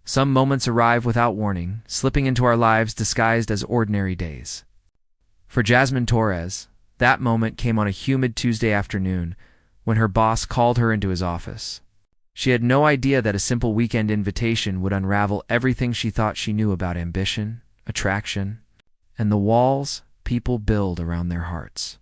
Some moments arrive without warning, slipping into our lives disguised as ordinary days. For Jasmine Torres, that moment came on a humid Tuesday afternoon when her boss called her into his office. She had no idea that a simple weekend invitation would unravel everything she thought she knew about ambition, attraction, and the walls people build around their hearts.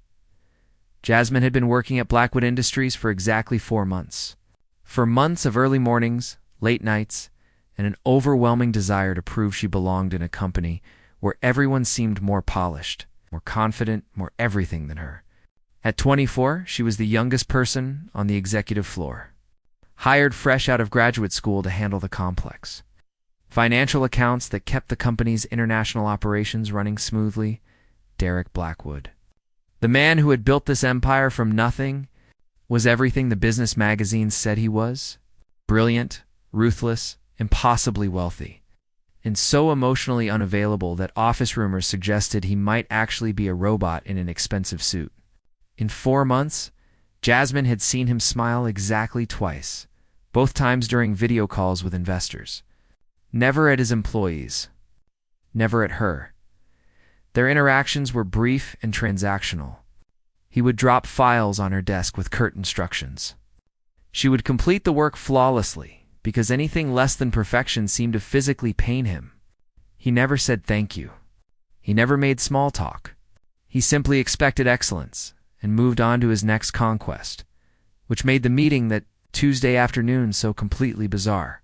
Jasmine had been working at Blackwood Industries for exactly 4 months. For months of early mornings, late nights, and an overwhelming desire to prove she belonged in a company where everyone seemed more polished, more confident, more everything than her. At 24, she was the youngest person on the executive floor, hired fresh out of graduate school to handle the complex financial accounts that kept the company's international operations running smoothly. Derek Blackwood, the man who had built this empire from nothing, was everything the business magazines said he was: brilliant, ruthless, impossibly wealthy, and so emotionally unavailable that office rumors suggested he might actually be a robot in an expensive suit. In 4 months, Jasmine had seen him smile exactly twice, both times during video calls with investors. Never at his employees. Never at her. Their interactions were brief and transactional. He would drop files on her desk with curt instructions. She would complete the work flawlessly, because anything less than perfection seemed to physically pain him. He never said thank you. He never made small talk. He simply expected excellence and moved on to his next conquest, which made the meeting that Tuesday afternoon so completely bizarre.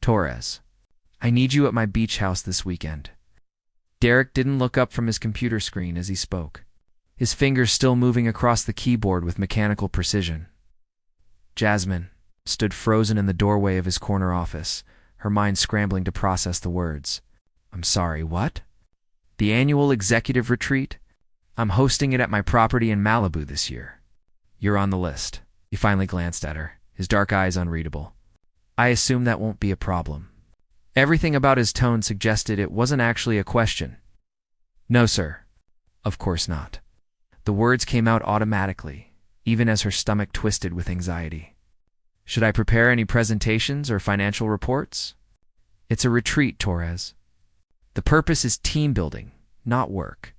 Torres, I need you at my beach house this weekend. Derek didn't look up from his computer screen as he spoke, his fingers still moving across the keyboard with mechanical precision. Jasmine stood frozen in the doorway of his corner office, her mind scrambling to process the words. I'm sorry, what? The annual executive retreat? I'm hosting it at my property in Malibu this year. You're on the list. He finally glanced at her, his dark eyes unreadable. I assume that won't be a problem. Everything about his tone suggested it wasn't actually a question. No, sir. Of course not. The words came out automatically, even as her stomach twisted with anxiety. Should I prepare any presentations or financial reports? It's a retreat, Torres. The purpose is team building, not work.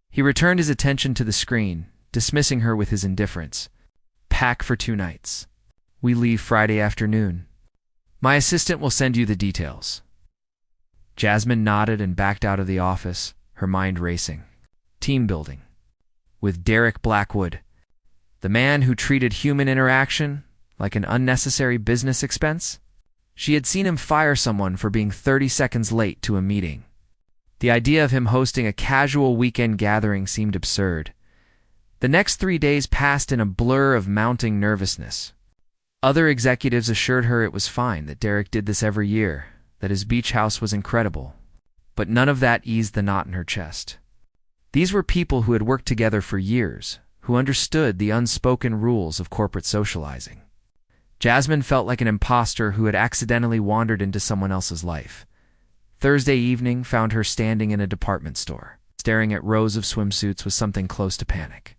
He returned his attention to the screen, dismissing her with his indifference. Pack for 2 nights. We leave Friday afternoon. My assistant will send you the details. Jasmine nodded and backed out of the office, her mind racing. Team building. With Derek Blackwood, the man who treated human interaction like an unnecessary business expense. She had seen him fire someone for being 30 seconds late to a meeting. The idea of him hosting a casual weekend gathering seemed absurd. The next 3 days passed in a blur of mounting nervousness. Other executives assured her it was fine, that Derek did this every year, that his beach house was incredible. But none of that eased the knot in her chest. These were people who had worked together for years, who understood the unspoken rules of corporate socializing. Jasmine felt like an imposter who had accidentally wandered into someone else's life. Thursday evening found her standing in a department store, staring at rows of swimsuits with something close to panic.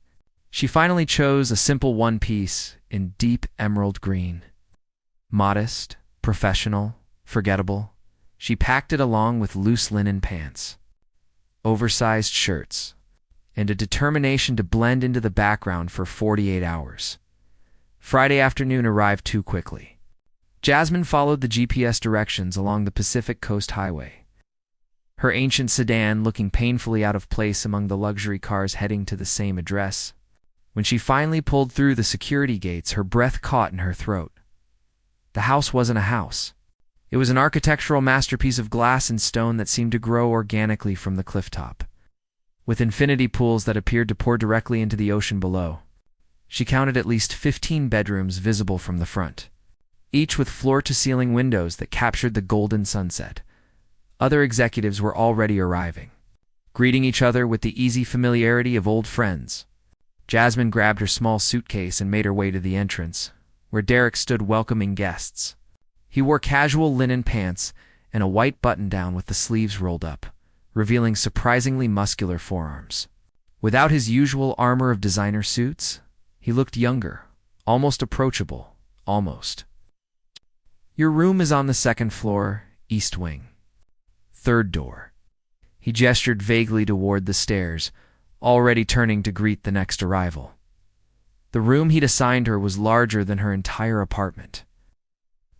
She finally chose a simple one-piece in deep emerald green. Modest, professional, forgettable, she packed it along with loose linen pants, oversized shirts, and a determination to blend into the background for 48 hours. Friday afternoon arrived too quickly. Jasmine followed the GPS directions along the Pacific Coast Highway, her ancient sedan looking painfully out of place among the luxury cars heading to the same address. When she finally pulled through the security gates, her breath caught in her throat. The house wasn't a house. It was an architectural masterpiece of glass and stone that seemed to grow organically from the clifftop, with infinity pools that appeared to pour directly into the ocean below. She counted at least 15 bedrooms visible from the front, each with floor-to-ceiling windows that captured the golden sunset. Other executives were already arriving, greeting each other with the easy familiarity of old friends. Jasmine grabbed her small suitcase and made her way to the entrance, where Derek stood welcoming guests. He wore casual linen pants and a white button-down with the sleeves rolled up, revealing surprisingly muscular forearms. Without his usual armor of designer suits, he looked younger, almost approachable, almost. Your room is on the second floor, east wing. Third door. He gestured vaguely toward the stairs, already turning to greet the next arrival. The room he'd assigned her was larger than her entire apartment.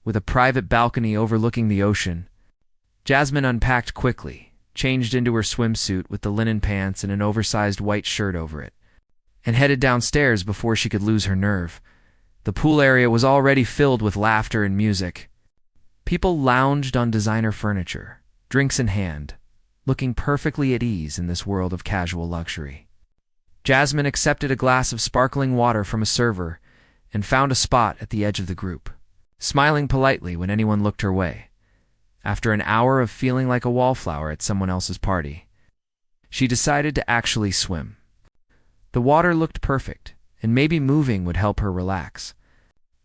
With a private balcony overlooking the ocean, Jasmine unpacked quickly, changed into her swimsuit with the linen pants and an oversized white shirt over it, and headed downstairs before she could lose her nerve. The pool area was already filled with laughter and music. People lounged on designer furniture, drinks in hand, looking perfectly at ease in this world of casual luxury. Jasmine accepted a glass of sparkling water from a server and found a spot at the edge of the group, smiling politely when anyone looked her way. After an hour of feeling like a wallflower at someone else's party, she decided to actually swim. The water looked perfect, and maybe moving would help her relax.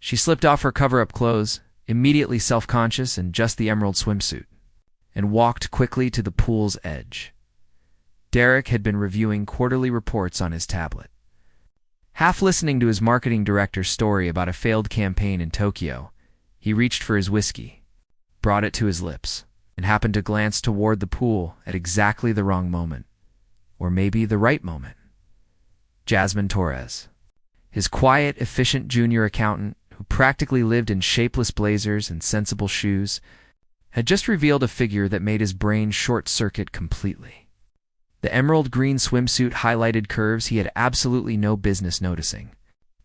She slipped off her cover-up clothes, immediately self-conscious in just the emerald swimsuit, and walked quickly to the pool's edge. Derek had been reviewing quarterly reports on his tablet. Half listening to his marketing director's story about a failed campaign in Tokyo, he reached for his whiskey, brought it to his lips, and happened to glance toward the pool at exactly the wrong moment. Or maybe the right moment. Jasmine Torres, his quiet, efficient junior accountant who practically lived in shapeless blazers and sensible shoes, had just revealed a figure that made his brain short-circuit completely. The emerald green swimsuit highlighted curves he had absolutely no business noticing.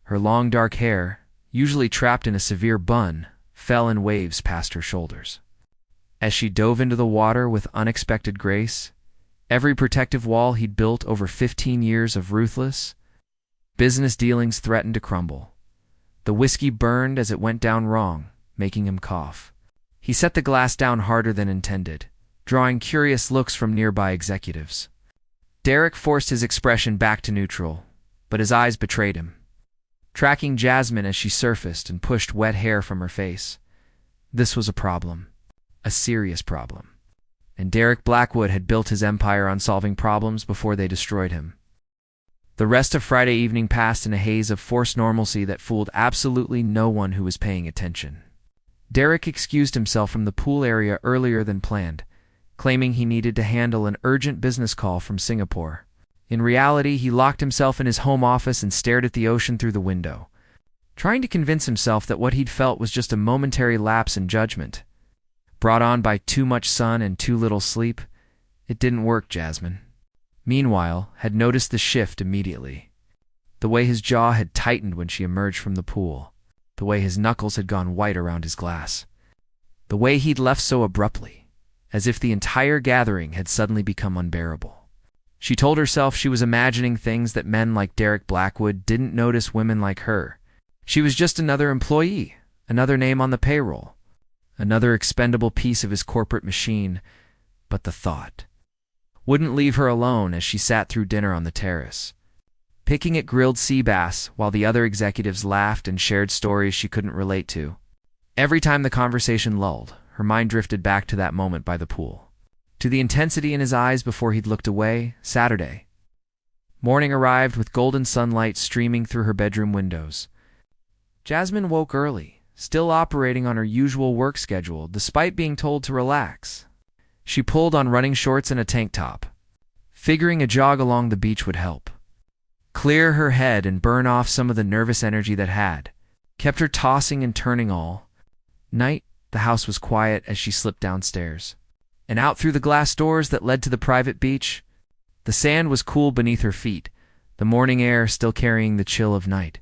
Her long dark hair, usually trapped in a severe bun, fell in waves past her shoulders. As she dove into the water with unexpected grace, every protective wall he'd built over 15 years of ruthless business dealings threatened to crumble. The whiskey burned as it went down wrong, making him cough. He set the glass down harder than intended, drawing curious looks from nearby executives. Derek forced his expression back to neutral, but his eyes betrayed him, tracking Jasmine as she surfaced and pushed wet hair from her face. This was a problem, a serious problem, and Derek Blackwood had built his empire on solving problems before they destroyed him. The rest of Friday evening passed in a haze of forced normalcy that fooled absolutely no one who was paying attention. Derek excused himself from the pool area earlier than planned, claiming he needed to handle an urgent business call from Singapore. In reality, he locked himself in his home office and stared at the ocean through the window, trying to convince himself that what he'd felt was just a momentary lapse in judgment, brought on by too much sun and too little sleep. It didn't work, Jasmine, meanwhile, had noticed the shift immediately. The way his jaw had tightened when she emerged from the pool, the way his knuckles had gone white around his glass, the way he'd left so abruptly, as if the entire gathering had suddenly become unbearable. She told herself she was imagining things that men like Derek Blackwood didn't notice women like her. She was just another employee, another name on the payroll, another expendable piece of his corporate machine. But the thought wouldn't leave her alone as she sat through dinner on the terrace, picking at grilled sea bass while the other executives laughed and shared stories she couldn't relate to. Every time the conversation lulled, her mind drifted back to that moment by the pool, to the intensity in his eyes before he'd looked away. Saturday morning arrived with golden sunlight streaming through her bedroom windows. Jasmine woke early, still operating on her usual work schedule despite being told to relax. She pulled on running shorts and a tank top, figuring a jog along the beach would help clear her head and burn off some of the nervous energy that had kept her tossing and turning all night. The house was quiet as she slipped downstairs and out through the glass doors that led to the private beach. The sand was cool beneath her feet, the morning air still carrying the chill of night.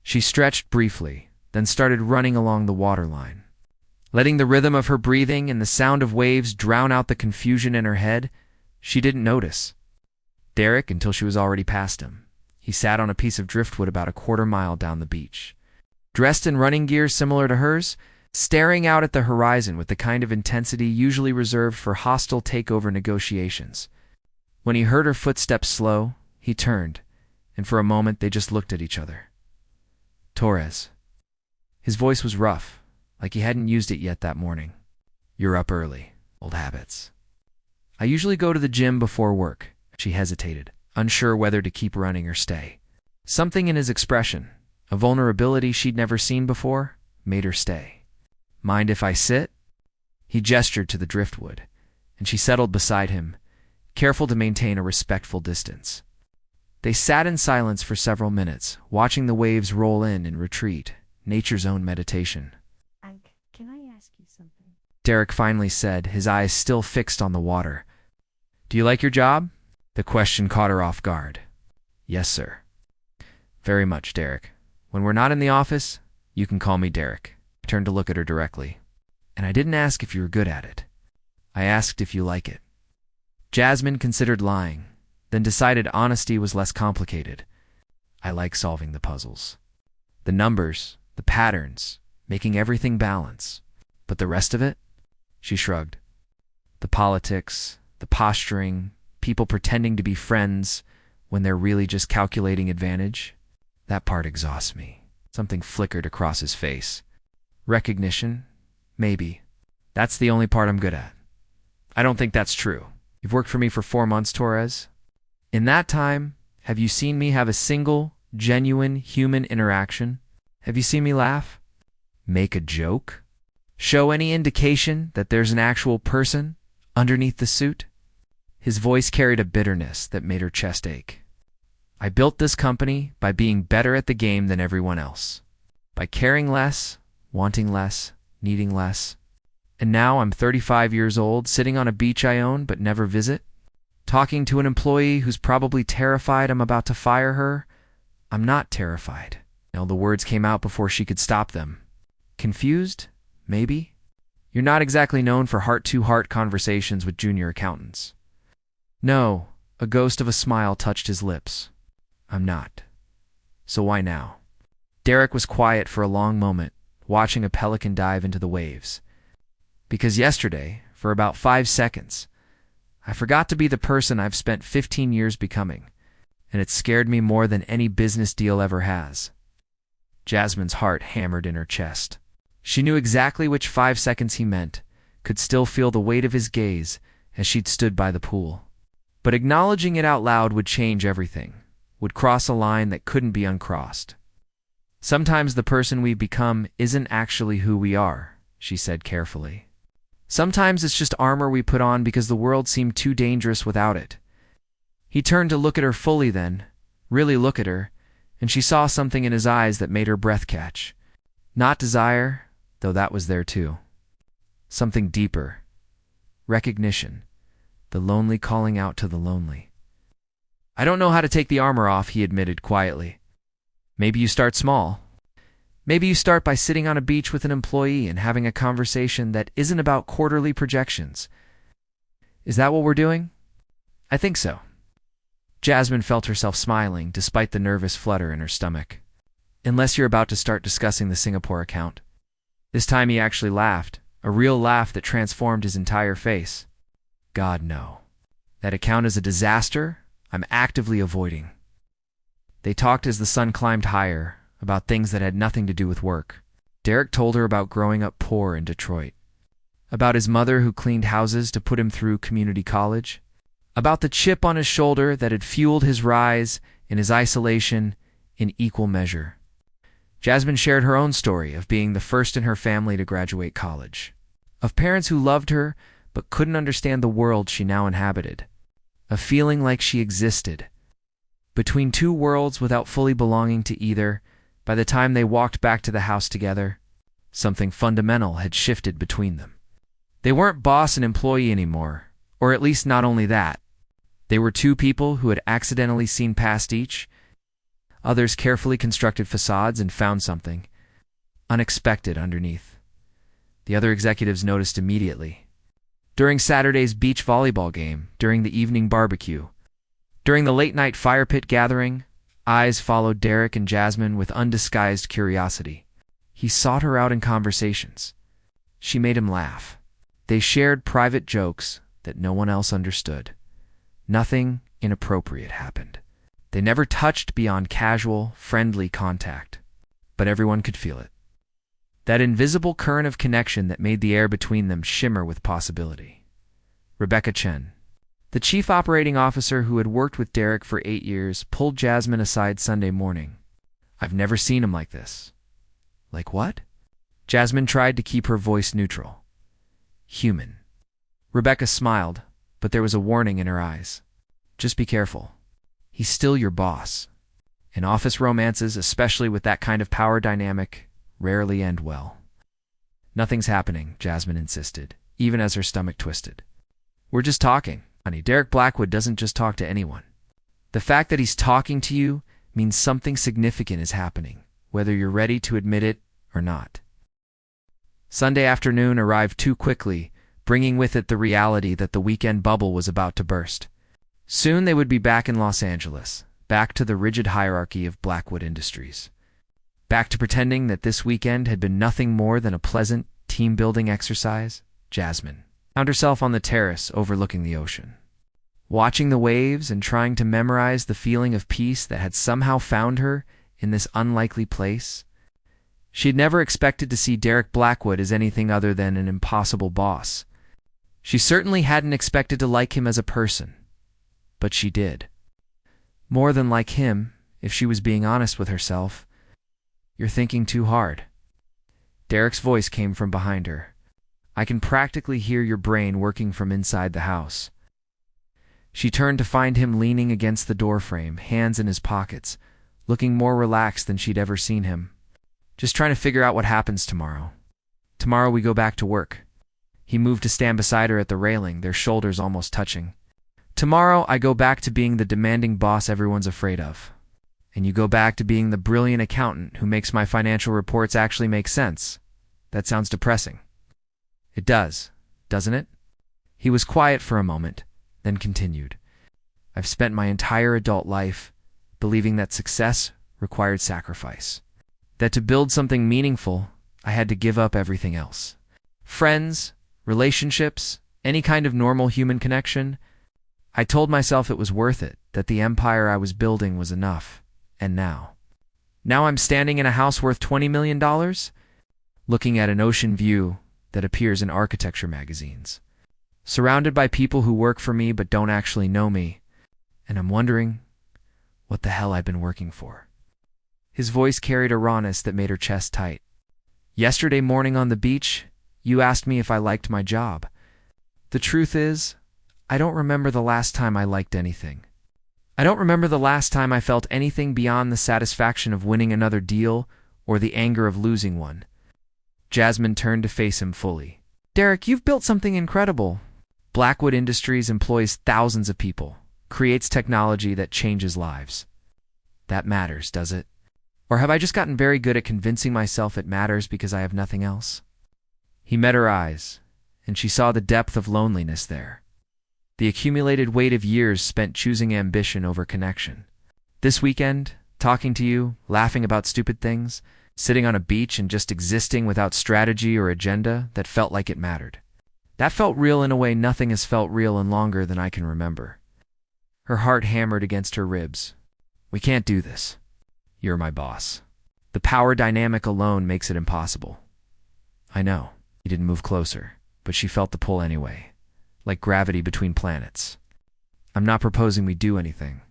She stretched briefly, then started running along the waterline, letting the rhythm of her breathing and the sound of waves drown out the confusion in her head. She didn't notice Derek until she was already past him. He sat on a piece of driftwood about a quarter-mile down the beach, dressed in running gear similar to hers, staring out at the horizon with the kind of intensity usually reserved for hostile takeover negotiations. When he heard her footsteps slow, he turned, and for a moment they just looked at each other. Torres. His voice was rough, like he hadn't used it yet that morning. You're up early. Old habits. I usually go to the gym before work. She hesitated, unsure whether to keep running or stay. Something in his expression, a vulnerability she'd never seen before, made her stay. Mind if I sit? He gestured to the driftwood, and she settled beside him, careful to maintain a respectful distance. They sat in silence for several minutes, watching the waves roll in and retreat, nature's own meditation. Can I ask you something? Derek finally said, his eyes still fixed on the water. Do you like your job? The question caught her off guard. Yes, sir. Very much, Derek. When we're not in the office, you can call me Derek. I turned to look at her directly. And I didn't ask if you were good at it. I asked if you like it. Jasmine considered lying, then decided honesty was less complicated. I like solving the puzzles. The numbers, the patterns, making everything balance. But the rest of it? She shrugged. The politics, the posturing, people pretending to be friends when they're really just calculating advantage. That part exhausts me. Something flickered across his face. Recognition? Maybe. That's the only part I'm good at. I don't think that's true. You've worked for me for 4 months, Torres. In that time, have you seen me have a single, genuine human interaction? Have you seen me laugh? Make a joke? Show any indication that there's an actual person underneath the suit? His voice carried a bitterness that made her chest ache. I built this company by being better at the game than everyone else. By caring less, wanting less, needing less. And now I'm 35 years old, sitting on a beach I own but never visit, talking to an employee who's probably terrified I'm about to fire her. I'm not terrified. No, the words came out before she could stop them. Confused? Maybe? You're not exactly known for heart-to-heart conversations with junior accountants. No, a ghost of a smile touched his lips. I'm not. So why now? Derek was quiet for a long moment, watching a pelican dive into the waves. Because yesterday, for about 5 seconds, I forgot to be the person I've spent 15 years becoming, and it scared me more than any business deal ever has. Jasmine's heart hammered in her chest. She knew exactly which 5 seconds he meant, could still feel the weight of his gaze as she'd stood by the pool. But acknowledging it out loud would change everything, would cross a line that couldn't be uncrossed. Sometimes the person we've become isn't actually who we are, she said carefully. Sometimes it's just armor we put on because the world seemed too dangerous without it. He turned to look at her fully then, really look at her, and she saw something in his eyes that made her breath catch. Not desire, though that was there too. Something deeper. Recognition. The lonely calling out to the lonely. I don't know how to take the armor off, he admitted quietly. Maybe you start small. Maybe you start by sitting on a beach with an employee and having a conversation that isn't about quarterly projections. Is that what we're doing? I think so. Jasmine felt herself smiling despite the nervous flutter in her stomach. Unless you're about to start discussing the Singapore account. This time he actually laughed, a real laugh that transformed his entire face. God, no. That account is a disaster I'm actively avoiding. They talked as the sun climbed higher, about things that had nothing to do with work. Derek told her about growing up poor in Detroit. About his mother who cleaned houses to put him through community college. About the chip on his shoulder that had fueled his rise and his isolation in equal measure. Jasmine shared her own story of being the first in her family to graduate college. Of parents who loved her but couldn't understand the world she now inhabited. Of feeling like she existed between two worlds without fully belonging to either. By the time they walked back to the house together, something fundamental had shifted between them. They weren't boss and employee anymore, or at least not only that. They were two people who had accidentally seen past each. Others carefully constructed facades and found something unexpected underneath. The other executives noticed immediately. During Saturday's beach volleyball game, during the evening barbecue, during the late-night fire pit gathering, eyes followed Derek and Jasmine with undisguised curiosity. He sought her out in conversations. She made him laugh. They shared private jokes that no one else understood. Nothing inappropriate happened. They never touched beyond casual, friendly contact, but everyone could feel it. That invisible current of connection that made the air between them shimmer with possibility. Rebecca Chen, the chief operating officer who had worked with Derek for 8 years, pulled Jasmine aside Sunday morning. I've never seen him like this. Like what? Jasmine tried to keep her voice neutral. Human. Rebecca smiled, but there was a warning in her eyes. Just be careful. He's still your boss. And office romances, especially with that kind of power dynamic, rarely end well. Nothing's happening, Jasmine insisted, even as her stomach twisted. We're just talking, honey. Derek Blackwood doesn't just talk to anyone. The fact that he's talking to you means something significant is happening, whether you're ready to admit it or not. Sunday afternoon arrived too quickly, bringing with it the reality that the weekend bubble was about to burst. Soon they would be back in Los Angeles, back to the rigid hierarchy of Blackwood Industries. Back to pretending that this weekend had been nothing more than a pleasant, team-building exercise. Jasmine found herself on the terrace overlooking the ocean, watching the waves and trying to memorize the feeling of peace that had somehow found her in this unlikely place. She had never expected to see Derek Blackwood as anything other than an impossible boss. She certainly hadn't expected to like him as a person, but she did. More than like him, if she was being honest with herself. You're thinking too hard. Derek's voice came from behind her. I can practically hear your brain working from inside the house. She turned to find him leaning against the doorframe, hands in his pockets, looking more relaxed than she'd ever seen him. Just trying to figure out what happens tomorrow. Tomorrow we go back to work. He moved to stand beside her at the railing, their shoulders almost touching. Tomorrow I go back to being the demanding boss everyone's afraid of. And you go back to being the brilliant accountant who makes my financial reports actually make sense. That sounds depressing. It does, doesn't it? He was quiet for a moment, then continued. I've spent my entire adult life believing that success required sacrifice. That to build something meaningful, I had to give up everything else. Friends, relationships, any kind of normal human connection. I told myself it was worth it, that the empire I was building was enough. And now I'm standing in a house worth $20 million, looking at an ocean view that appears in architecture magazines, surrounded by people who work for me but don't actually know me, and I'm wondering what the hell I've been working for. His voice carried a rawness that made her chest tight. Yesterday morning on the beach, you asked me if I liked my job. The truth is, I don't remember the last time I liked anything. I don't remember the last time I felt anything beyond the satisfaction of winning another deal or the anger of losing one. Jasmine turned to face him fully. Derek, you've built something incredible. Blackwood Industries employs thousands of people, creates technology that changes lives. That matters, does it? Or have I just gotten very good at convincing myself it matters because I have nothing else? He met her eyes, and she saw the depth of loneliness there. The accumulated weight of years spent choosing ambition over connection. This weekend, talking to you, laughing about stupid things, sitting on a beach and just existing without strategy or agenda that felt like it mattered. That felt real in a way nothing has felt real in longer than I can remember. Her heart hammered against her ribs. We can't do this. You're my boss. The power dynamic alone makes it impossible. I know. He didn't move closer, but she felt the pull anyway. Like gravity between planets. I'm not proposing we do anything.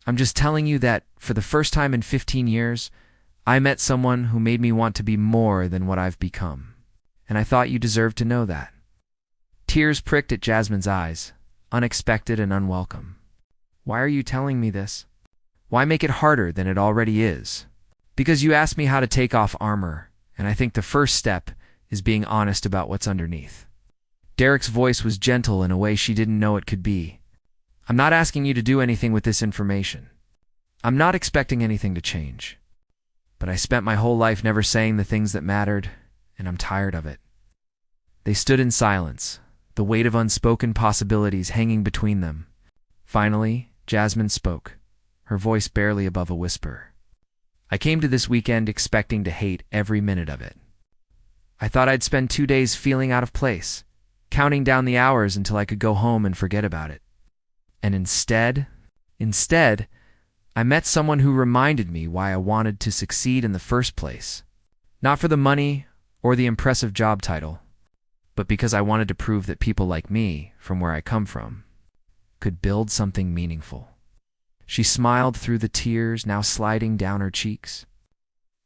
I'm just telling you that, for the first time in 15 years, I met someone who made me want to be more than what I've become. And I thought you deserved to know that. Tears pricked at Jasmine's eyes, unexpected and unwelcome. Why are you telling me this? Why make it harder than it already is? Because you asked me how to take off armor, and I think the first step is being honest about what's underneath. Derek's voice was gentle in a way she didn't know it could be. I'm not asking you to do anything with this information. I'm not expecting anything to change. But I spent my whole life never saying the things that mattered, and I'm tired of it. They stood in silence, the weight of unspoken possibilities hanging between them. Finally, Jasmine spoke, her voice barely above a whisper. I came to this weekend expecting to hate every minute of it. I thought I'd spend 2 days feeling out of place, counting down the hours until I could go home and forget about it. And instead, I met someone who reminded me why I wanted to succeed in the first place. Not for the money or the impressive job title, but because I wanted to prove that people like me, from where I come from, could build something meaningful. She smiled through the tears now sliding down her cheeks.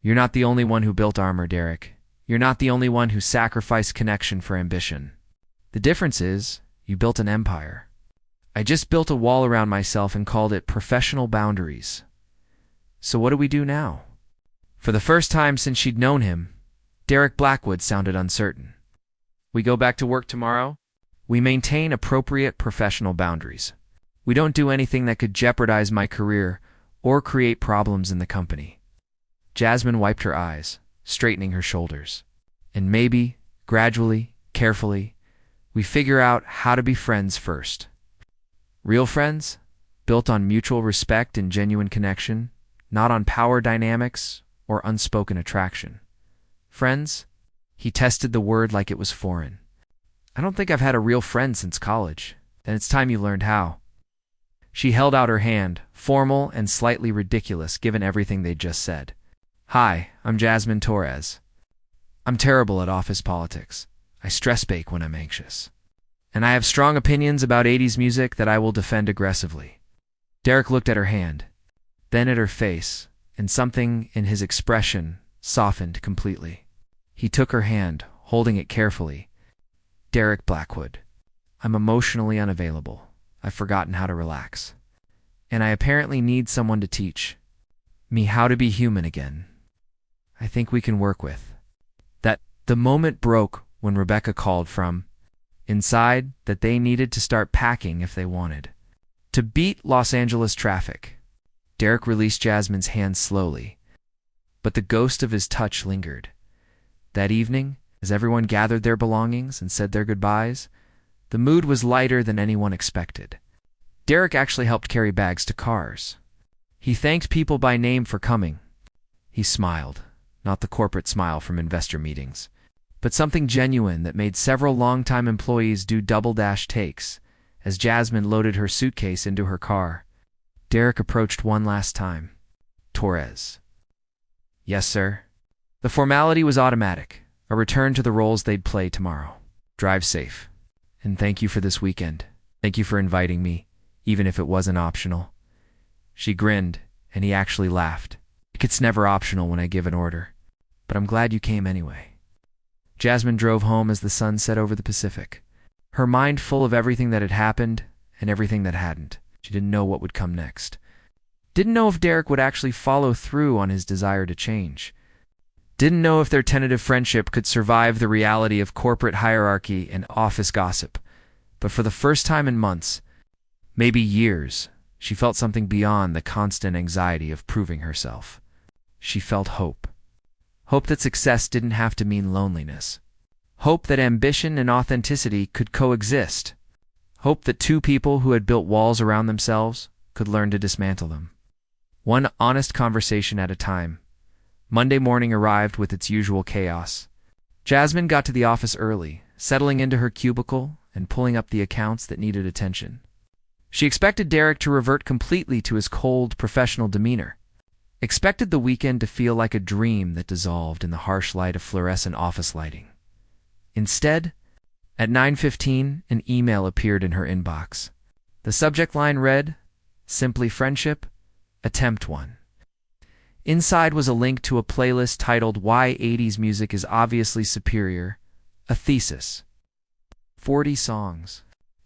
You're not the only one who built armor, Derek. You're not the only one who sacrificed connection for ambition. The difference is, you built an empire. I just built a wall around myself and called it professional boundaries. So what do we do now? For the first time since she'd known him, Derek Blackwood sounded uncertain. We go back to work tomorrow? We maintain appropriate professional boundaries. We don't do anything that could jeopardize my career or create problems in the company. Jasmine wiped her eyes, straightening her shoulders. And maybe, gradually, carefully, we figure out how to be friends first. Real friends, built on mutual respect and genuine connection, not on power dynamics or unspoken attraction. Friends? He tested the word like it was foreign. I don't think I've had a real friend since college, and it's time you learned how. She held out her hand, formal and slightly ridiculous given everything they'd just said. Hi, I'm Jasmine Torres. I'm terrible at office politics. I stress bake when I'm anxious. And I have strong opinions about 80s music that I will defend aggressively. Derek looked at her hand, then at her face, and something in his expression softened completely. He took her hand, holding it carefully. Derek Blackwood, I'm emotionally unavailable. I've forgotten how to relax. And I apparently need someone to teach me how to be human again. I think we can work with. The moment broke when Rebecca called from inside that they needed to start packing if they wanted to beat Los Angeles traffic. Derek released Jasmine's hand slowly, but the ghost of his touch lingered. That evening, as everyone gathered their belongings and said their goodbyes, the mood was lighter than anyone expected. Derek actually helped carry bags to cars. He thanked people by name for coming. He smiled, not the corporate smile from investor meetings, but something genuine that made several longtime employees do double-dash takes as Jasmine loaded her suitcase into her car. Derek approached one last time. Torres. Yes, sir. The formality was automatic, a return to the roles they'd play tomorrow. Drive safe. And thank you for this weekend. Thank you for inviting me, even if it wasn't optional. She grinned, and he actually laughed. It's never optional when I give an order, but I'm glad you came anyway. Jasmine drove home as the sun set over the Pacific, her mind full of everything that had happened and everything that hadn't. She didn't know what would come next. Didn't know if Derek would actually follow through on his desire to change. Didn't know if their tentative friendship could survive the reality of corporate hierarchy and office gossip. But for the first time in months, maybe years, she felt something beyond the constant anxiety of proving herself. She felt hope. Hope that success didn't have to mean loneliness. Hope that ambition and authenticity could coexist. Hope that two people who had built walls around themselves could learn to dismantle them. One honest conversation at a time. Monday morning arrived with its usual chaos. Jasmine got to the office early, settling into her cubicle and pulling up the accounts that needed attention. She expected Derek to revert completely to his cold, professional demeanor. Expected the weekend to feel like a dream that dissolved in the harsh light of fluorescent office lighting. Instead, at 9:15, an email appeared in her inbox. The subject line read, "Simply Friendship, Attempt 1." Inside was a link to a playlist titled "Why 80s Music is Obviously Superior," a thesis. 40 songs,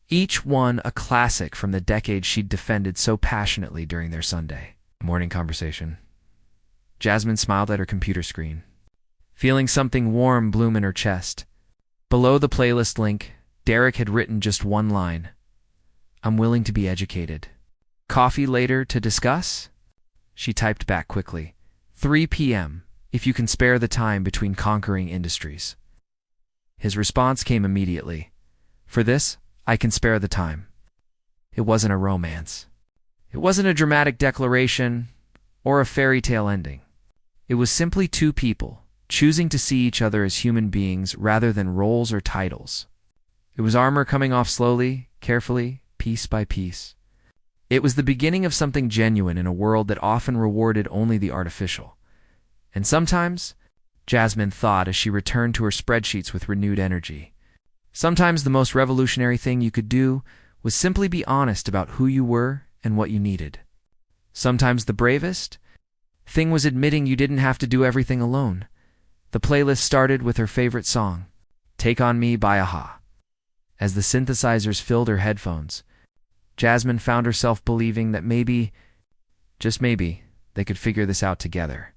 each one a classic from the decade she'd defended so passionately during their Sunday morning conversation. Jasmine smiled at her computer screen, feeling something warm bloom in her chest. Below the playlist link, Derek had written just one line. "I'm willing to be educated. Coffee later to discuss?" She typed back quickly. 3 p.m., if you can spare the time between conquering industries. His response came immediately. "For this, I can spare the time." It wasn't a romance. It wasn't a dramatic declaration or a fairy tale ending. It was simply two people choosing to see each other as human beings rather than roles or titles. It was armor coming off slowly, carefully, piece by piece. It was the beginning of something genuine in a world that often rewarded only the artificial. And sometimes, Jasmine thought as she returned to her spreadsheets with renewed energy, sometimes the most revolutionary thing you could do was simply be honest about who you were and what you needed. Sometimes the bravest thing was admitting you didn't have to do everything alone, The playlist started with her favorite song, Take On Me by Aha. As the synthesizers filled her headphones, Jasmine found herself believing that maybe, just maybe, they could figure this out together.